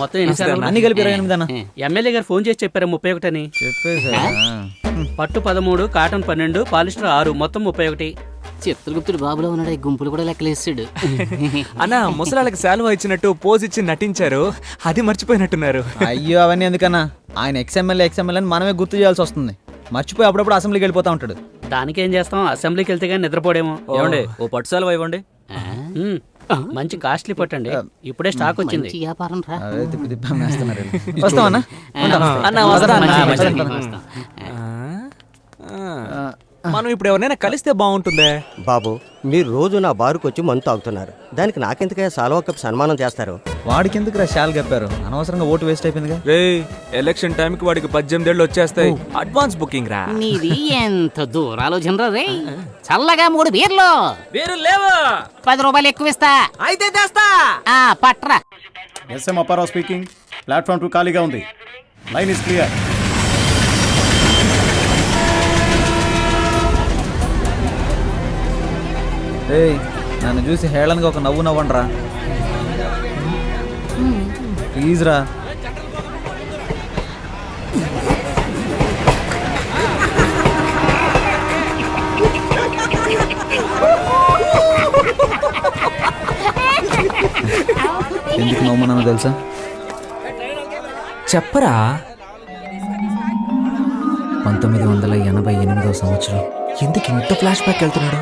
మొత్తం ఎన్నిసార్లు అన్ని కలిపి 28 అన్న. ఎమ్మెల్యే గారు ఫోన్ చేసి చెప్పారు 31 అని. చెప్పేసా పట్టు 13, కాటన్ 12, పాలిస్టర్ 6, మొత్తం 31. చిత్రగుప్తుడు బాబులో ఉన్నాడు, ఈ గుంపులు కూడా లెక్కలేసాడు. అన్న ముసలాళ్ళకి శాలువా ఇచ్చినట్టు పోజ్ ఇచ్చి నటించారు, అది మర్చిపోయినట్టున్నారు. అయ్యో అవన్నీ ఎందుకన్నా, ఆయన ఎక్స్ఎమ్మెల్యే అని మనమే గుర్తు చేయాల్సి వస్తుంది. మర్చిపోయి అప్పుడప్పుడు అసెంబ్లీకి వెళ్ళిపోతా ఉంటాడు. దానికేం చేస్తాం, అసెంబ్లీకి వెళ్తే కానీ నిద్రపోడేమో. ఏమండి ఓ పట్టు శాలువా ఇవ్వండి. మంచి కాస్ట్లీ పట్టండి, ఇప్పుడే స్టాక్ వచ్చింది. మంచి వ్యాపారం రా. అదే తిప్పి తిప్పి అమ్మేస్తున్నారు వీళ్ళు. వస్తామన్నా అన్న వస్తా అన్న. వస్తాం. మనం ఇప్పుడు ఎవరైనా కలిస్తే బాగుంటుందే. బాబు మీరు రోజు నా బారుకు వచ్చి మందు తాగుతున్నారు, దానికి నాకెందుకయ్యా సాల్వా కప్ సన్మానం చేస్తారు? వాడికి ఎందుకు షాల్ కప్పారు, అనవసరంగా ఓటు వేస్ట్ అయిపోయిందిగా. రే ఎలక్షన్ టైంకి వాడికి 18 ఏళ్ళు వచ్చేస్తాయి, అడ్వాన్స్ బుకింగ్ రా. నీది ఎంత దూరాలోచనరా రే. చల్లగా 3 బీర్లు వేరు లేవా 10 రూపాయలు ఎక్కువ ఇస్తా. అయితే తెస్తా. పట్రా. S M Apparao speaking. ప్లాట్ఫామ్ 2 ఖాళీగా ఉంది. Line is clear. ఏయ్ నన్ను చూసి హేళనగా ఒక నవ్వు నవ్వండి రా ప్లీజ్ రా. ఎందుకు నవ్వుమన్నానో తెలుసా? చెప్పరా. 1988వ సంవత్సరం. ఎందుకు ఇంత ఫ్లాష్ బ్యాక్ వెళ్తున్నాడు?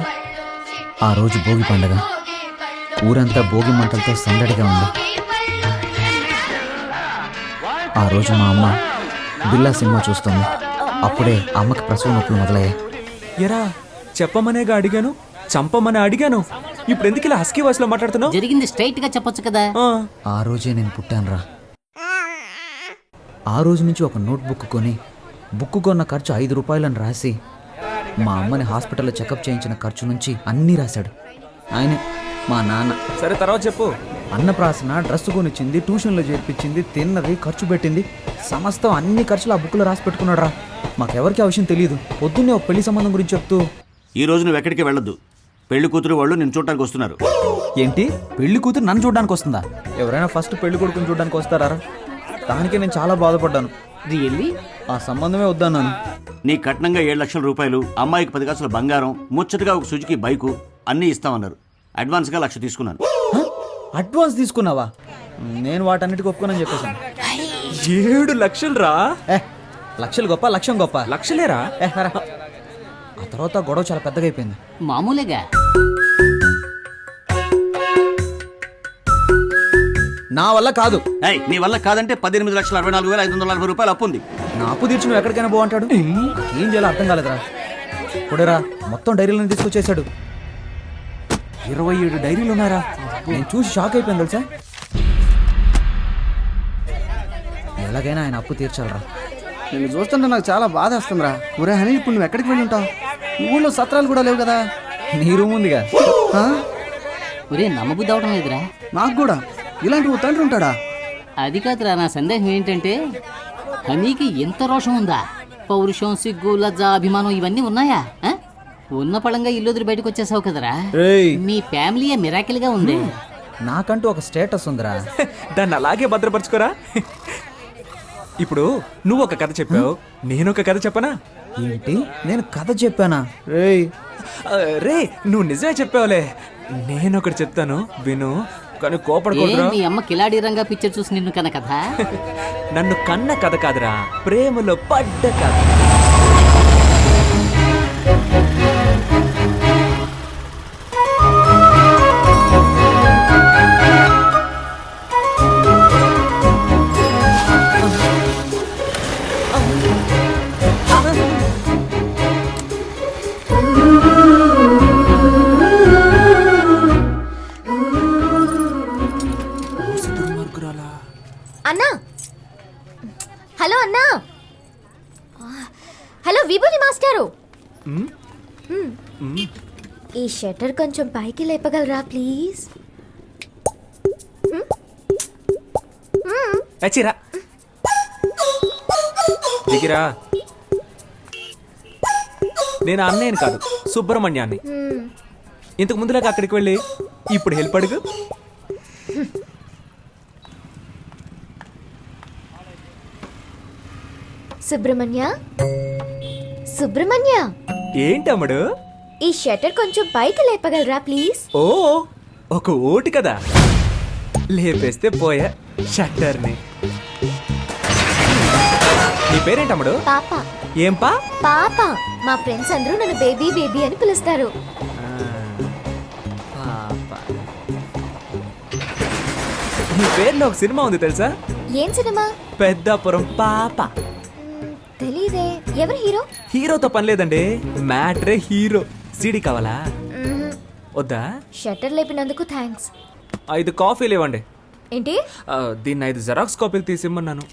ఆ రోజు భోగి పండగ, ఊరంతా భోగి మంటలతో సందడిగా ఉంది. ఆ రోజు మా అమ్మ బిల్లా సినిమా చూస్తుంది. అప్పుడే అమ్మకి ప్రసవ నొప్పులు మొదలయ్యాయి. ఎరా చెప్పమనేగా అడిగాను, చంపమని అడిగాను, ఇప్పుడు ఎందుకు ఇలా హస్కీ వాయిస్ లో మాట్లాడుతున్నావు? జరిగింది స్ట్రైట్ గా చెప్పొచ్చు కదా. ఆ రోజే నేను పుట్టానురా. ఆ రోజు నుంచి ఒక నోట్బుక్ కొని బుక్ కొన్న ఖర్చు 5 రూపాయలని రాసి మా అమ్మని హాస్పిటల్లో చెకప్ చేయించిన ఖర్చు నుంచి అన్నీ రాశాడు ఆయనే, మా నాన్న. సరే తర్వాత చెప్పు. అన్నప్రాసన, డ్రెస్ కొనిచ్చింది, ట్యూషన్లో చేర్పించింది, తిన్నది, ఖర్చు పెట్టింది, సమస్తం అన్ని ఖర్చులు ఆ బుక్లో రాసి పెట్టుకున్నాడు రా. మాకెవరికి ఆ విషయం తెలియదు. పొద్దున్నే ఒక పెళ్లి సంబంధం గురించి చెప్తూ, ఈ రోజు నువ్వు ఎక్కడికి వెళ్ళొద్దు, పెళ్లి కూతురు వాళ్ళు నేను చూడటానికి వస్తున్నారు. ఏంటి పెళ్లి కూతురు నన్ను చూడడానికి వస్తుందా? ఎవరైనా ఫస్ట్ పెళ్లి కొడుకుని చూడడానికి వస్తారా? దానికే నేను చాలా బాధపడ్డాను. రియల్లీ? ఆ సంబంధమే వద్దన్నాను. నీ కట్నంగా 7 లక్షల రూపాయలు, అమ్మాయికి 10 కాసుల బంగారం, ముచ్చటగా ఒక సుజుకి బైకు అన్నీ ఇస్తామన్నారు. అడ్వాన్స్గా 1,00,000 తీసుకున్నాను. అడ్వాన్స్ తీసుకున్నావా? నేను వాటన్నిటికి ఒప్పుకోనని చెప్పేసాను. 7 లక్షలు రా. లక్షలు గొప్ప, లక్ష్యం గొప్ప. లక్షలేరా? ఆ తర్వాత గొడవ చాలా పెద్దగా అయిపోయింది. మామూలుగా నా వల్ల కాదు. నీ వల్ల కాదంటే 18,64,540 రూపాయలు అప్పు ఉంది. నా అప్పు తీర్చి నువ్వు ఎక్కడికైనా బాగుంటాడు. ఏం చేయాలో అర్థం కాలేదురా. ఇప్పుడేరా మొత్తం డైరీలను తీసుకొచ్చేసాడు. 27 డైరీలు ఉన్నారా? నేను చూసి షాక్ అయిపోయింది తెలుసా. ఎలాగైనా ఆయన అప్పు తీర్చాలరా. నేను చూస్తుంటే నాకు చాలా బాధ వస్తుందిరా. ఒరే హనీ, ఇప్పుడు నువ్వు ఎక్కడికి వెళ్ళి ఉంటావు? ఊళ్ళో సత్రాలు కూడా లేవు కదా. నీ రూమ్ ఉందిగా. ఒరే నమ్మబుద్ధి అవడం లేదురా. నాకు కూడా ఇలాంటి ఓ తండ్రి ఉంటాడా? అది కాదురా, నా సందేహం ఏంటంటే హనీకి ఎంత రోషం ఉందా? పౌరుషం, సిగ్గు, లజ్జ, అభిమానం ఇవన్నీ ఉన్నాయా? ఉన్న పడంగా ఇల్లు వదిలి బయటకు వచ్చేసావు కదరా. మీ ఫ్యామిలీ మిరాకిల్ గా ఉంది. నాకంటూ ఒక స్టేటస్ ఉందిరా. దాన్ని అలాగే భద్రపరచుకోరా. ఇప్పుడు నువ్వు ఒక కథ చెప్పావు, నేను ఒక కథ చెప్పనా? ఏంటి, నేను కథ చెప్పానా? రే నువ్వు నిజమే చెప్పావులే. నేను ఒకటి చెప్తాను విను, కానీ కోపడకూడదురా. మీ అమ్మ కిలాడి రంగా పిక్చర్ చూసి నిన్ను కన్న కథ. నన్ను కన్న కథ కాదురా, ప్రేమలో పడ్డ కథ. అన్నా, హలో అన్నా. హలో విభూతి మాస్టారు, ఈ షట్టర్ కొంచెం పైకి లేపగలరా ప్లీజ్? దిగిరా. నేను అన్నయ్యని కాదు, సుబ్రహ్మణ్యాన్ని. ఇంతకు ముందులాగా అక్కడికి వెళ్ళి ఇప్పుడు హెల్ప్ అడుగు. సుబ్రహ్మణ్య సుబ్రహ్మణ్య ఏంటమ్ముడు? ఈ షట్టర్ కొంచెం పైకి లేపగలరా ప్లీజ్? ఓ ఒక ఓటు కదా, లేపేస్తే పోయా షట్టర్ని. నీ పేరేంటమ్ముడు? పాప. ఏం పా? పాప. మా ఫ్రెండ్స్ అందరూ నన్ను బేబీ బేబీ అని పిలుస్తారు. నీ పేరులో ఒక సినిమా ఉంది తెలుసా? ఏం సినిమా? పెద్దాపురం పాప. తెలీదే. ఎవరు హీరో? హీరోతో పని లేదండి, మ్యాట్రే హీరో. సీడీ కావాలా? వద్దా? Shutter లేపినందుకు thanks. 5 కాఫీలు ఇవ్వండి. ఏంటి? దీన్ని 5 జెరాక్స్ కాపీలు తీసిమ్మన్నాను.